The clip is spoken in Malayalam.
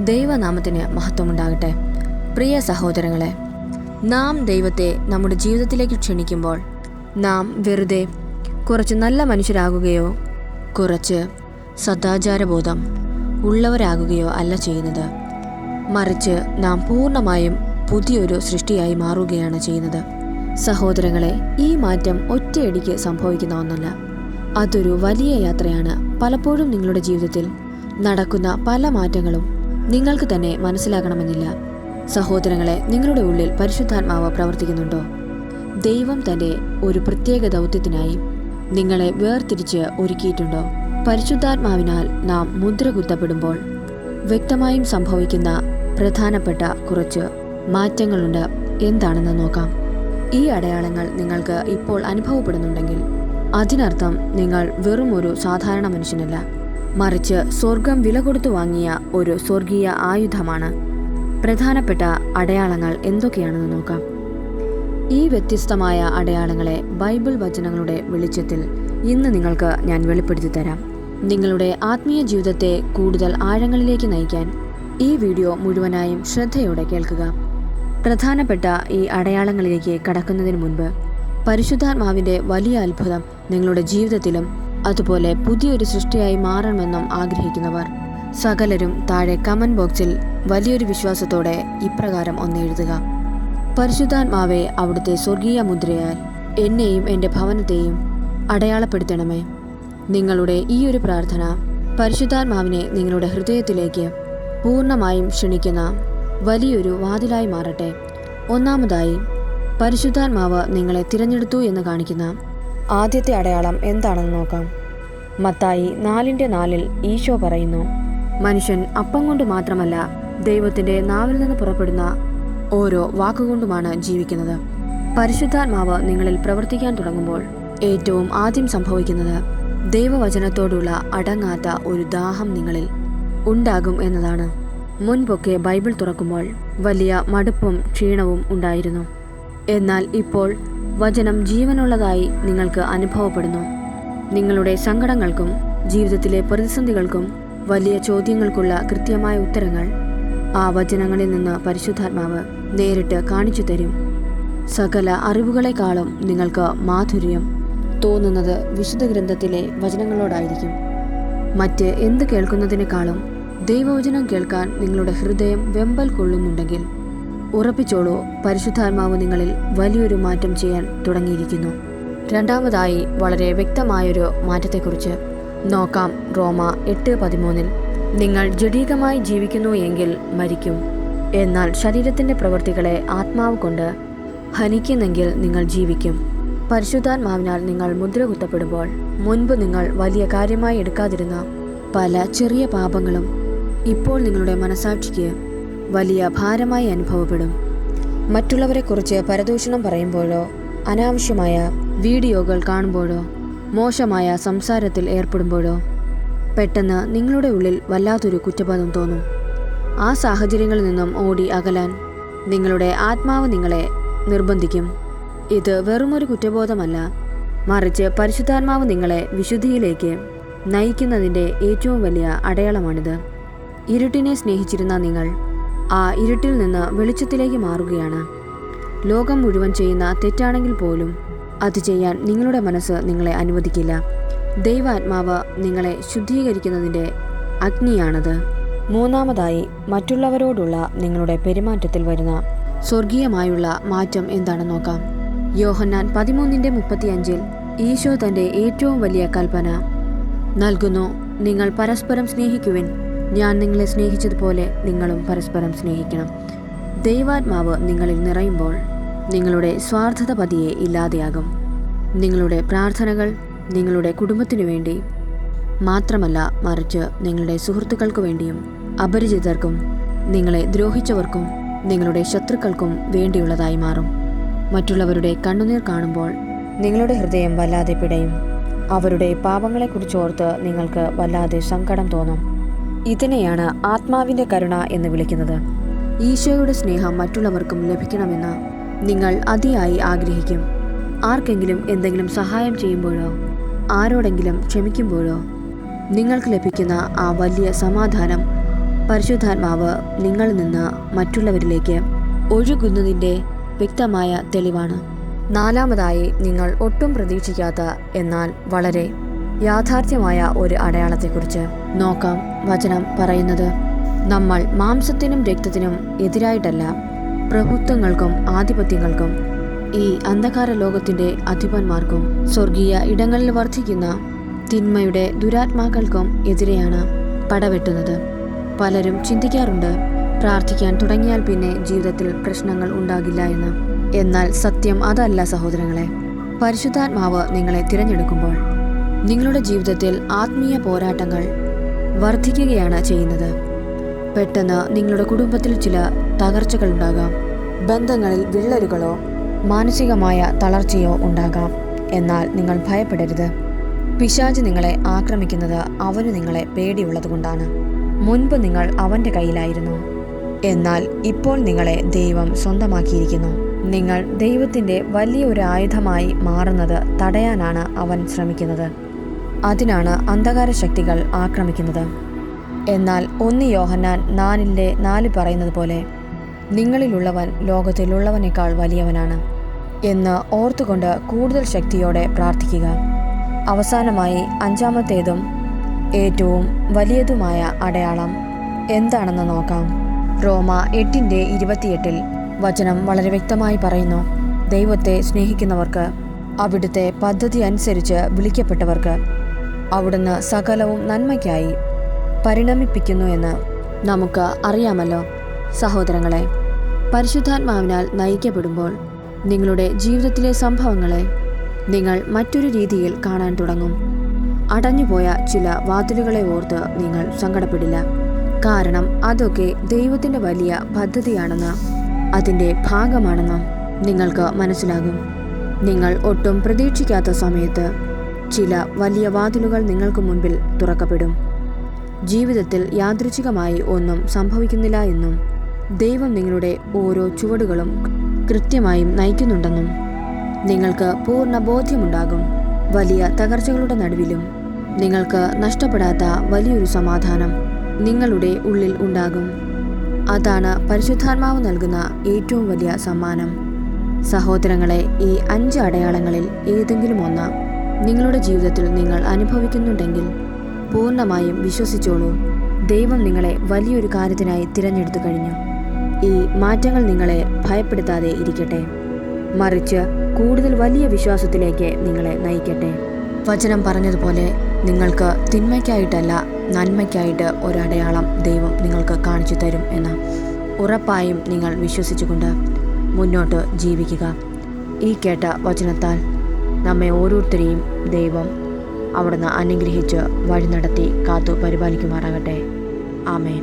ദൈവനാമത്തിന് മഹത്വമുണ്ടാകട്ടെ. പ്രിയ സഹോദരങ്ങളെ, നാം ദൈവത്തെ നമ്മുടെ ജീവിതത്തിലേക്ക് ക്ഷണിക്കുമ്പോൾ നാം വെറുതെ കുറച്ച് നല്ല മനുഷ്യരാകുകയോ കുറച്ച് സദാചാരബോധം ഉള്ളവരാകുകയോ അല്ല ചെയ്യുന്നത്. മറിച്ച് നാം പൂർണ്ണമായും പുതിയൊരു സൃഷ്ടിയായി മാറുകയാണ് ചെയ്യുന്നത്. സഹോദരങ്ങളെ, ഈ മാറ്റം ഒറ്റയടിക്ക് സംഭവിക്കുന്ന ഒന്നല്ല. അതൊരു വലിയ യാത്രയാണ്. പലപ്പോഴും നിങ്ങളുടെ ജീവിതത്തിൽ നടക്കുന്ന പല മാറ്റങ്ങളും നിങ്ങൾക്ക് തന്നെ മനസ്സിലാകണമെന്നില്ല. സഹോദരങ്ങളെ, നിങ്ങളുടെ ഉള്ളിൽ പരിശുദ്ധാത്മാവ് പ്രവർത്തിക്കുന്നുണ്ടോ? ദൈവം തൻ്റെ ഒരു പ്രത്യേക ദൗത്യത്തിനായി നിങ്ങളെ വേർതിരിച്ച് ഒരുക്കിയിട്ടുണ്ടോ? പരിശുദ്ധാത്മാവിനാൽ നാം മുദ്ര കുത്തപ്പെടുമ്പോൾ വ്യക്തമായും സംഭവിക്കുന്ന പ്രധാനപ്പെട്ട കുറച്ച് മാറ്റങ്ങളുണ്ട്. എന്താണെന്ന് നോക്കാം. ഈ അടയാളങ്ങൾ നിങ്ങൾക്ക് ഇപ്പോൾ അനുഭവപ്പെടുന്നുണ്ടെങ്കിൽ അതിനർത്ഥം നിങ്ങൾ വെറും ഒരു സാധാരണ മനുഷ്യനല്ല, മറിച്ച് സ്വർഗം വില കൊടുത്തു വാങ്ങിയ ഒരു സ്വർഗീയ ആയുധമാണ്. പ്രധാനപ്പെട്ട അടയാളങ്ങൾ എന്തൊക്കെയാണെന്ന് നോക്കാം. ഈ വ്യത്യസ്തമായ അടയാളങ്ങളെ ബൈബിൾ വചനങ്ങളുടെ വെളിച്ചത്തിൽ ഇന്ന് നിങ്ങൾക്ക് ഞാൻ വെളിപ്പെടുത്തി തരാം. നിങ്ങളുടെ ആത്മീയ ജീവിതത്തെ കൂടുതൽ ആഴങ്ങളിലേക്ക് നയിക്കാൻ ഈ വീഡിയോ മുഴുവനായും ശ്രദ്ധയോടെ കേൾക്കുക. പ്രധാനപ്പെട്ട ഈ അടയാളങ്ങളിലേക്ക് കടക്കുന്നതിന് മുൻപ് പരിശുദ്ധാത്മാവിൻ്റെ വലിയ അത്ഭുതം നിങ്ങളുടെ ജീവിതത്തിലും അതുപോലെ പുതിയൊരു സൃഷ്ടിയായി മാറണമെന്നും ആഗ്രഹിക്കുന്നവർ സകലരും താഴെ കമന്റ് ബോക്സിൽ വലിയൊരു വിശ്വാസത്തോടെ ഇപ്രകാരം ഒന്ന് എഴുതുക: പരിശുദ്ധാത്മാവെ, അവിടുത്തെ സ്വർഗീയ മുദ്രയാൽ എന്നെയും എൻ്റെ ഭവനത്തെയും അടയാളപ്പെടുത്തണമേ. നിങ്ങളുടെ ഈ ഒരു പ്രാർത്ഥന പരിശുദ്ധാത്മാവിനെ നിങ്ങളുടെ ഹൃദയത്തിലേക്ക് പൂർണ്ണമായും ക്ഷണിക്കുന്ന വലിയൊരു വാതിലായി മാറട്ടെ. ഒന്നാമതായി, പരിശുദ്ധാത്മാവ് നിങ്ങളെ തിരഞ്ഞെടുത്തു എന്ന് കാണിക്കുന്ന ആദ്യത്തെ അടയാളം എന്താണെന്ന് നോക്കാം. മത്തായി 4:4 ഈശോ പറയുന്നു, മനുഷ്യൻ അപ്പം കൊണ്ട് മാത്രമല്ല ദൈവത്തിൻ്റെ നാവിൽ നിന്ന് പുറപ്പെടുന്ന ഓരോ വാക്കുകൊണ്ടുമാണ് ജീവിക്കുന്നത്. പരിശുദ്ധാത്മാവ് നിങ്ങളിൽ പ്രവർത്തിക്കാൻ തുടങ്ങുമ്പോൾ ഏറ്റവും ആദ്യം സംഭവിക്കുന്നത് ദൈവവചനത്തോടുള്ള അടങ്ങാത്ത ഒരു ദാഹം നിങ്ങളിൽ ഉണ്ടാകും എന്നതാണ്. മുൻപൊക്കെ ബൈബിൾ തുറക്കുമ്പോൾ വലിയ മടുപ്പും ക്ഷീണവും ഉണ്ടായിരുന്നു. എന്നാൽ ഇപ്പോൾ വചനം ജീവനുള്ളതായി നിങ്ങൾക്ക് അനുഭവപ്പെടുന്നു. നിങ്ങളുടെ സങ്കടങ്ങൾക്കും ജീവിതത്തിലെ പ്രതിസന്ധികൾക്കും വലിയ ചോദ്യങ്ങൾക്കുള്ള കൃത്യമായ ഉത്തരങ്ങൾ ആ വചനങ്ങളിൽ നിന്ന് പരിശുദ്ധാത്മാവ് നേരിട്ട് കാണിച്ചു തരും. സകല അറിവുകളെക്കാളും നിങ്ങൾക്ക് മാധുര്യം തോന്നുന്നത് വിശുദ്ധ ഗ്രന്ഥത്തിലെ വചനങ്ങളോടായിരിക്കും. മറ്റ് എന്ത് കേൾക്കുന്നതിനേക്കാളും ദൈവവചനം കേൾക്കാൻ നിങ്ങളുടെ ഹൃദയം വെമ്പൽ കൊള്ളുന്നുണ്ടെങ്കിൽ ഉറപ്പിച്ചോളൂ, പരിശുദ്ധാത്മാവ് നിങ്ങളിൽ വലിയൊരു മാറ്റം ചെയ്യാൻ തുടങ്ങിയിരിക്കുന്നു. രണ്ടാമതായി, വളരെ വ്യക്തമായൊരു മാറ്റത്തെക്കുറിച്ച് നോക്കാം. റോമ 8:13 നിങ്ങൾ ജഡീകമായി ജീവിക്കുന്നു എങ്കിൽ മരിക്കും, എന്നാൽ ശരീരത്തിൻ്റെ പ്രവൃത്തികളെ ആത്മാവ് കൊണ്ട് ഹനിക്കുന്നെങ്കിൽ നിങ്ങൾ ജീവിക്കും. പരിശുദ്ധാത്മാവിനാൽ നിങ്ങൾ മുദ്ര കുത്തപ്പെടുമ്പോൾ മുൻപ് നിങ്ങൾ വലിയ കാര്യമായി എടുക്കാതിരുന്ന പല ചെറിയ പാപങ്ങളും ഇപ്പോൾ നിങ്ങളുടെ മനസാക്ഷിക്ക് വലിയ ഭാരമായി അനുഭവപ്പെടും. മറ്റുള്ളവരെക്കുറിച്ച് പരദൂഷണം പറയുമ്പോഴോ അനാവശ്യമായ വീഡിയോകൾ കാണുമ്പോഴോ മോശമായ സംസാരത്തിൽ ഏർപ്പെടുമ്പോഴോ പെട്ടെന്ന് നിങ്ങളുടെ ഉള്ളിൽ വല്ലാത്തൊരു കുറ്റബോധം തോന്നും. ആ സാഹചര്യങ്ങളിൽ നിന്നും ഓടി അകലാൻ നിങ്ങളുടെ ആത്മാവ് നിങ്ങളെ നിർബന്ധിക്കും. ഇത് വെറുമൊരു കുറ്റബോധമല്ല, മറിച്ച് പരിശുദ്ധാത്മാവ് നിങ്ങളെ വിശുദ്ധിയിലേക്ക് നയിക്കുന്നതിൻ്റെ ഏറ്റവും വലിയ അടയാളമാണിത്. ഇരുട്ടിനെ സ്നേഹിച്ചിരുന്ന നിങ്ങൾ ആ ഇരുട്ടിൽ നിന്ന് വെളിച്ചത്തിലേക്ക് മാറുകയാണ്. ലോകം മുഴുവൻ ചെയ്യുന്ന തെറ്റാണെങ്കിൽ പോലും അത് ചെയ്യാൻ നിങ്ങളുടെ മനസ്സ് നിങ്ങളെ അനുവദിക്കില്ല. ദൈവാത്മാവ് നിങ്ങളെ ശുദ്ധീകരിക്കുന്നതിൻ്റെ അഗ്നിയാണത്. മൂന്നാമതായി, മറ്റുള്ളവരോടുള്ള നിങ്ങളുടെ പെരുമാറ്റത്തിൽ വരുന്ന സ്വർഗീയമായുള്ള മാറ്റം എന്താണെന്ന് നോക്കാം. യോഹന്നാൻ 13:35 ഈശോ തൻ്റെ ഏറ്റവും വലിയ കൽപ്പന നൽകുന്നു: നിങ്ങൾ പരസ്പരം സ്നേഹിക്കുവിൻ, ഞാൻ നിങ്ങളെ സ്നേഹിച്ചതുപോലെ നിങ്ങളും പരസ്പരം സ്നേഹിക്കണം. ദൈവാത്മാവ് നിങ്ങളിൽ നിറയുമ്പോൾ നിങ്ങളുടെ സ്വാർത്ഥത പതിയെ ഇല്ലാതെയാകും. നിങ്ങളുടെ പ്രാർത്ഥനകൾ നിങ്ങളുടെ കുടുംബത്തിനു വേണ്ടി മാത്രമല്ല, മറിച്ച് നിങ്ങളുടെ സുഹൃത്തുക്കൾക്ക് വേണ്ടിയും അപരിചിതർക്കും നിങ്ങളെ ദ്രോഹിച്ചവർക്കും നിങ്ങളുടെ ശത്രുക്കൾക്കും വേണ്ടിയുള്ളതായി മാറും. മറ്റുള്ളവരുടെ കണ്ണുനീർ കാണുമ്പോൾ നിങ്ങളുടെ ഹൃദയം വല്ലാതെ പിടയും. അവരുടെ പാപങ്ങളെക്കുറിച്ചോർത്ത് നിങ്ങൾക്ക് വല്ലാതെ സങ്കടം തോന്നും. ഇതിനെയാണ് ആത്മാവിൻ്റെ കരുണ എന്ന് വിളിക്കുന്നത്. ഈശോയുടെ സ്നേഹം മറ്റുള്ളവർക്കും ലഭിക്കണമെന്ന് നിങ്ങൾ അതിയായി ആഗ്രഹിക്കും. ആർക്കെങ്കിലും എന്തെങ്കിലും സഹായം ചെയ്യുമ്പോഴോ ആരോടെങ്കിലും ക്ഷമിക്കുമ്പോഴോ നിങ്ങൾക്ക് ലഭിക്കുന്ന ആ വലിയ സമാധാനം പരിശുദ്ധാത്മാവ് നിങ്ങളിൽ നിന്ന് മറ്റുള്ളവരിലേക്ക് ഒഴുകുന്നതിൻ്റെ വ്യക്തമായ തെളിവാണ്. നാലാമതായി, നിങ്ങൾ ഒട്ടും പ്രതീക്ഷിക്കാത്ത എന്നാൽ വളരെ യാഥാർത്ഥ്യമായ ഒരു അടയാളത്തെക്കുറിച്ച് നോക്കാം. വചനം പറയുന്നത്, നമ്മൾ മാംസത്തിനും രക്തത്തിനും എതിരായിട്ടല്ല, പ്രഭുത്വങ്ങൾക്കും ആധിപത്യങ്ങൾക്കും ഈ അന്ധകാര ലോകത്തിൻ്റെ അധിപന്മാർക്കും സ്വർഗീയ ഇടങ്ങളിൽ വർദ്ധിക്കുന്ന തിന്മയുടെ ദുരാത്മാക്കൾക്കും എതിരെയാണ് പടവെട്ടുന്നത്. പലരും ചിന്തിക്കാറുണ്ട്, പ്രാർത്ഥിക്കാൻ തുടങ്ങിയാൽ പിന്നെ ജീവിതത്തിൽ പ്രശ്നങ്ങൾ ഉണ്ടാകില്ല എന്ന്. എന്നാൽ സത്യം അതല്ല സഹോദരങ്ങളെ. പരിശുദ്ധാത്മാവ് നിങ്ങളെ തിരഞ്ഞെടുക്കുമ്പോൾ നിങ്ങളുടെ ജീവിതത്തിൽ ആത്മീയ പോരാട്ടങ്ങൾ വർദ്ധിക്കുകയാണ് ചെയ്യുന്നത്. പെട്ടെന്ന് നിങ്ങളുടെ കുടുംബത്തിൽ ചില തകർച്ചകൾ ഉണ്ടാകാം, ബന്ധങ്ങളിൽ വിള്ളലുകളോ മാനസികമായ തളർച്ചയോ ഉണ്ടാകാം. എന്നാൽ നിങ്ങൾ ഭയപ്പെടരുത്. പിശാച് നിങ്ങളെ ആക്രമിക്കുന്നത് അവന് നിങ്ങളെ പേടിയുള്ളതുകൊണ്ടാണ്. മുൻപ് നിങ്ങൾ അവൻ്റെ കയ്യിലായിരുന്നു, എന്നാൽ ഇപ്പോൾ നിങ്ങളെ ദൈവം സ്വന്തമാക്കിയിരിക്കുന്നു. നിങ്ങൾ ദൈവത്തിൻ്റെ വലിയ ഒരു ആയുധമായി മാറുന്നത് തടയാനാണ് അവൻ ശ്രമിക്കുന്നത്. അതിനാണ് അന്ധകാര ശക്തികൾ ആക്രമിക്കുന്നത്. എന്നാൽ 1 യോഹന്നാൻ 4:4 പറയുന്നത് പോലെ, നിങ്ങളിലുള്ളവൻ ലോകത്തിലുള്ളവനേക്കാൾ വലിയവനാണ് എന്ന് ഓർത്തുകൊണ്ട് കൂടുതൽ ശക്തിയോടെ പ്രാർത്ഥിക്കുക. അവസാനമായി 5-ാമത്തേതും ഏറ്റവും വലിയതുമായ അടയാളം എന്താണെന്ന് നോക്കാം. റോമ 8:28 വചനം വളരെ വ്യക്തമായി പറയുന്നു, ദൈവത്തെ സ്നേഹിക്കുന്നവർക്ക്, അവിടുത്തെ പദ്ധതി അനുസരിച്ച് വിളിക്കപ്പെട്ടവർക്ക് അവിടുന്ന് സകലവും നന്മയ്ക്കായി പരിണമിപ്പിക്കുന്നു എന്ന് നമുക്ക് അറിയാമല്ലോ. സഹോദരങ്ങളെ, പരിശുദ്ധാത്മാവിനാൽ നയിക്കപ്പെടുമ്പോൾ നിങ്ങളുടെ ജീവിതത്തിലെ സംഭവങ്ങളെ നിങ്ങൾ മറ്റൊരു രീതിയിൽ കാണാൻ തുടങ്ങും. അടഞ്ഞുപോയ ചില വാതിലുകളെ ഓർത്ത് നിങ്ങൾ സങ്കടപ്പെടില്ല. കാരണം അതൊക്കെ ദൈവത്തിൻ്റെ വലിയ പദ്ധതിയാണെന്ന്, അതിൻ്റെ ഭാഗമാണെന്ന് നിങ്ങൾക്ക് മനസ്സിലാകും. നിങ്ങൾ ഒട്ടും പ്രതീക്ഷിക്കാത്ത സമയത്ത് ചില വലിയ വാതിലുകൾ നിങ്ങൾക്ക് മുൻപിൽ തുറക്കപ്പെടും. ജീവിതത്തിൽ യാദൃച്ഛികമായി ഒന്നും സംഭവിക്കുന്നില്ല എന്നും ദൈവം നിങ്ങളുടെ ഓരോ ചുവടുകളും കൃത്യമായും നയിക്കുന്നുണ്ടെന്നും നിങ്ങൾക്ക് പൂർണ്ണ ബോധ്യമുണ്ടാകും. വലിയ തകർച്ചകളുടെ നടുവിലും നിങ്ങൾക്ക് നഷ്ടപ്പെടാത്ത വലിയൊരു സമാധാനം നിങ്ങളുടെ ഉള്ളിൽ ഉണ്ടാകും. അതാണ് പരിശുദ്ധാത്മാവ് നൽകുന്ന ഏറ്റവും വലിയ സമ്മാനം. സഹോദരങ്ങളെ, ഈ 5 അടയാളങ്ങളിൽ ഏതെങ്കിലും ഒന്ന് നിങ്ങളുടെ ജീവിതത്തിൽ നിങ്ങൾ അനുഭവിക്കുന്നുണ്ടെങ്കിൽ പൂർണ്ണമായും വിശ്വസിച്ചോളൂ. ദൈവം നിങ്ങളെ വലിയൊരു കാര്യത്തിനായി തിരഞ്ഞെടുത്തു കഴിഞ്ഞു. ഈ മാറ്റങ്ങൾ നിങ്ങളെ ഭയപ്പെടുത്താതെ ഇരിക്കട്ടെ, മറിച്ച് കൂടുതൽ വലിയ വിശ്വാസത്തിലേക്ക് നിങ്ങളെ നയിക്കട്ടെ. വചനം പറഞ്ഞതുപോലെ നിങ്ങൾക്ക് തിന്മയ്ക്കായിട്ടല്ല, നന്മയ്ക്കായിട്ട് ഒരടയാളം ദൈവം നിങ്ങൾക്ക് കാണിച്ചു തരും എന്ന് ഉറപ്പായും നിങ്ങൾ വിശ്വസിച്ചുകൊണ്ട് മുന്നോട്ട് ജീവിക്കുക. ഈ കേട്ട വചനത്താൽ നമ്മെ ഓരോരുത്തരെയും ദൈവം അവിടുന്ന് അനുഗ്രഹിച്ച് വഴി നടത്തി കാത്തു പരിപാലിക്കുമാറാകട്ടെ. ആമേൻ.